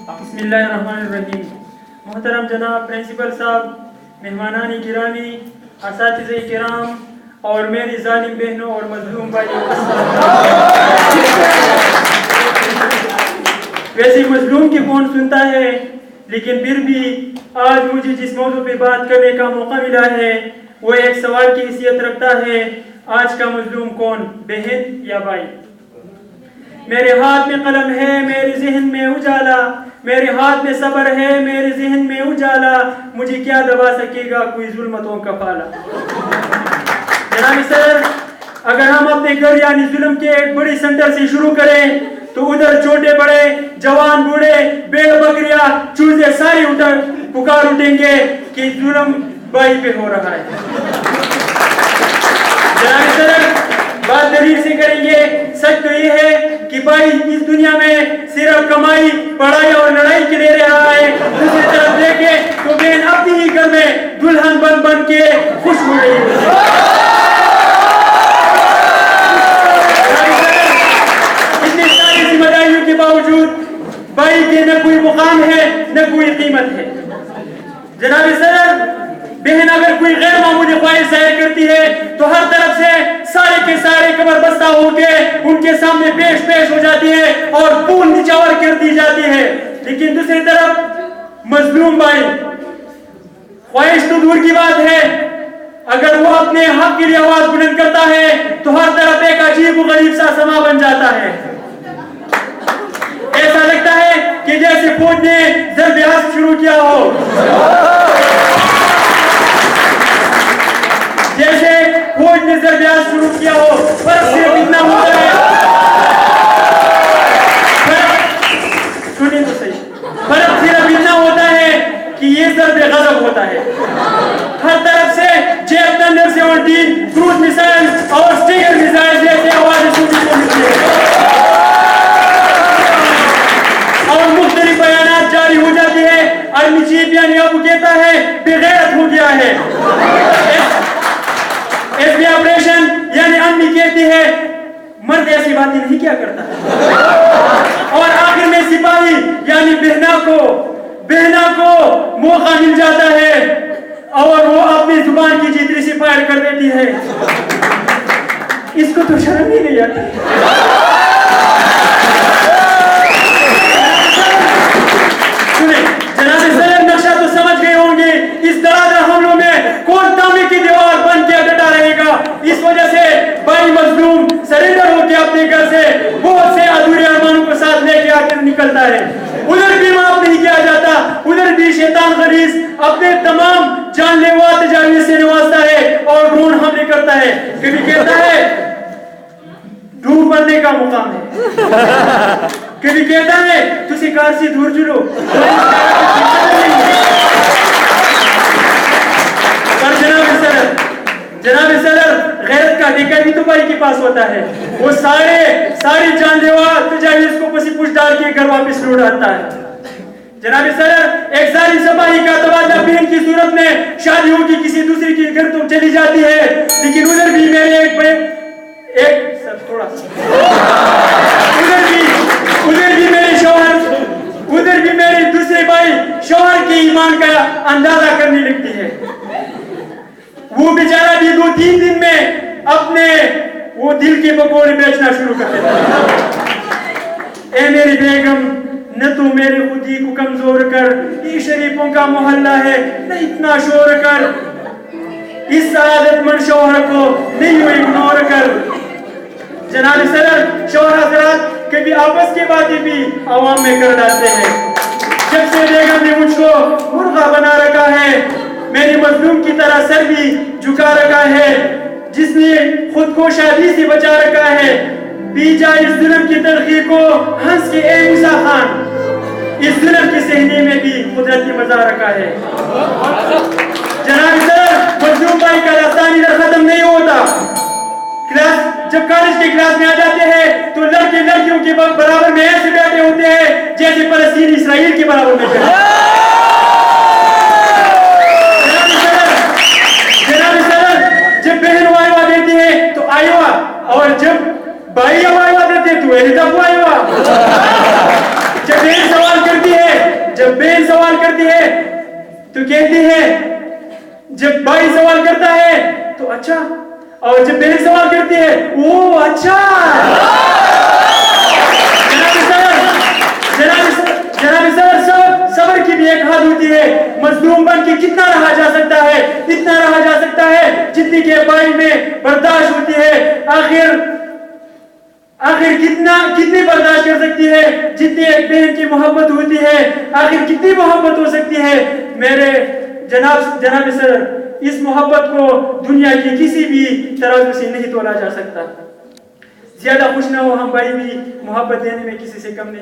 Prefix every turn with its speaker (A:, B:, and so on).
A: بسم اللہ الرحمن الرحیم. محترم جناب پرنسپل صاحب, مہمانان گرامی, اساتذہ کرام اور میری ظالم بہنوں اور مظلوم بھائیوں, ویسے مظلوم کی کون سنتا ہے, لیکن پھر بھی آج مجھے جس موضوع پہ بات کرنے کا موقع ملا ہے وہ ایک سوال کی حیثیت رکھتا ہے. آج کا مظلوم کون, بہن یا بھائی؟ میرے ہاتھ میں قلم ہے, میرے ذہن میں اجالا, میرے ہاتھ میں صبر ہے, میرے ذہن میں اجالا, مجھے کیا دبا سکے گا کوئی ظلمتوں کا پالا. جناب سر, اگر ہم اپنے گھر یعنی ظلم کے ایک بڑی سینٹر سے شروع کریں تو ادھر چھوٹے بڑے, جوان بوڑھے, بیڑ بکریاں, چوزے سارے پکار اٹھیں گے کہ ظلم بھائی پہ ہو رہا ہے. جناب سر, بات دلیل سے کریں گے. سچ تو یہ ہے کہ بھائی اس دنیا میں صرف کمائی, پڑھائی اور لڑائی کے لیے رہا ہے. دوسری طرف دیکھے تو بہن اپنی ہی گھر میں دلہن بن بن کے خوش ہو رہی ہے. اتنی ساری ذمہ داریوں کے باوجود بھائی کے نہ کوئی مقام ہے نہ کوئی قیمت ہے. جناب سر, بہن اگر کوئی غیر معمولی خواہش ظاہر کرتی ہے تو ہر طرف سے سارے کے سارے کمر بستہ ہو کے ان کے سامنے پیش ہو جاتی ہے اور پھول نچاور کر دی جاتی ہے. لیکن دوسری طرف مظلوم بھائی, خواہش تو دور کی بات ہے, اگر وہ اپنے حق کے لیے آواز بلند کرتا ہے تو ہر طرف ایک عجیب و غریب سا سما بن جاتا ہے. ایسا لگتا ہے کہ جیسے فوج نے ضرب عصب شروع کیا ہو, جیسے فوج نے ضرب عصب شروع کیا ہو. فرق صرف اتنا ہوتا ہے, سنیں تو صحیح, فرق صرف اتنا ہوتا ہے کہ یہ ضرب غضب ہوتا ہے. ہر طرف سے جیف تھنڈر 17, کروز میسائل اور سٹیگر میسائل جیسے آوازیں سننے کو ملتی ہے اور مختلف بیانات جاری ہو جاتی ہے. آرمی چیف یعنی ابو کہتا ہے بے غیرت ہو گیا ہے. ایس بی آپریشن یعنی امی کہتی ہے مرد ایسی باتیں نہیں کیا کرتا. اور آخر میں سپاہی یعنی بہنا کو موقع مل جاتا ہے اور وہ اپنی زبان کی جتنی سی فائر کر دیتی ہے. اس کو تو شرم ہی نہیں آتی. جناب سر, نقشہ تو سمجھ گئے ہوں گے. اس دھڑادھڑ حملوں میں کون تانبے کی دیوار بن کے ڈٹا رہے گا. اس وجہ سے بھائی مظلوم سرنڈر ہو کے اپنے گھر سے بہت سے ادھورے ارمانوں کو ساتھ لے کے آکر نکلتا ہے. ادھر بھی معاف نہیں کیا جاتا, ادھر بھی شیطان غلیظ اپنے تمام جان لیوا تجاویز سے نوازتا ہے اور ڈرون حملے کرتا ہے. کبھی کہتا ہے ڈوب مرنے کا مقام ہے, کبھی کہتا ہے تسی کار سے دور جلو. پر جناب سر, غیرت کا ٹھیکہ بھی تو بھائی کے پاس ہوتا ہے. وہ ساری جان لیوا تجاویز کو پسی پوچھ ڈال کے گھر واپس لوٹ آتا ہے. جناب سر, ایک ظالم سپاہی کا تبادلہ بہن کی صورت میں شادی ہو کے کسی دوسرے کے گھر تو چلی جاتی ہے, لیکن ادھر بھی میرے ادھر بھی میرے دوسرے بھائی شوہر کے ایمان کا اندازہ کرنے لگتی ہے. وہ بیچارہ بھی 2-3 دن میں اپنے وہ دل کے پکوڑے بیچنا شروع کر دیتا ہے. اے میری بیگم, نہ تو میری خودی کو کمزور کر, یہ شریفوں کا محلہ ہے, نہ اتنا شور کر, اس سعادت مند شوہر کو نہیں ہوئی اگنور کر. جناب صدر, شوہر حضرات کبھی آپس کی باتیں بھی عوام میں کر ڈالتے ہیں. جب سے بیگم نے مجھ کو مرغا بنا رکھا ہے, میری مظلوم کی طرح سر بھی جھکا رکھا ہے, جس نے خود کو شادی سے بچا رکھا ہے, پی جائے اس ظلم کی تلخی کو ہنس کے اے موسیٰ خان, اس ظلم کی سہنے میں بھی قدرت کی مزہ رکھا ہے. جناب صدر, مظلوم بھائی کا داستان ادھر ختم نہیں ہوتا. جب کالج کے کلاس میں آ جاتے ہیں تو لڑکے لڑکیوں کے برابر میں ایسے بیٹھے ہوتے ہیں جیسے فلسطین اسرائیل کے برابر میں بیٹھے. جناب صدر, جب بہن وائوا دیتی ہے تو آئیوا, اور جب بھائی وائوا دیتے تو ایسا وائوا. جب بہن سوال کرتی ہے جب بہن سوال کرتی ہے تو کہتی ہے, جب بھائی سوال کرتا ہے تو اچھا, اور جب بہن سوال کرتی ہے وہ اچھا. جناب صبر, صبر کی بھی ایک حد ہوتی ہے. مظلوم بن کے کتنا رہا جا سکتا ہے, اتنا رہا جا سکتا ہے جتنی کہ بھائی میں برداشت ہوتی ہے. آخر کتنی برداشت کر سکتی ہے جتنی ایک بہن کی محبت ہوتی ہے. آخر کتنی محبت ہو سکتی ہے میرے جناب صدر. اس محبت کو دنیا کی کسی بھی ترازو سے نہیں تولا جا سکتا. زیادہ خوش نہ ہو, ہم بھائی بھی محبت دینے میں کسی سے کم نہیں.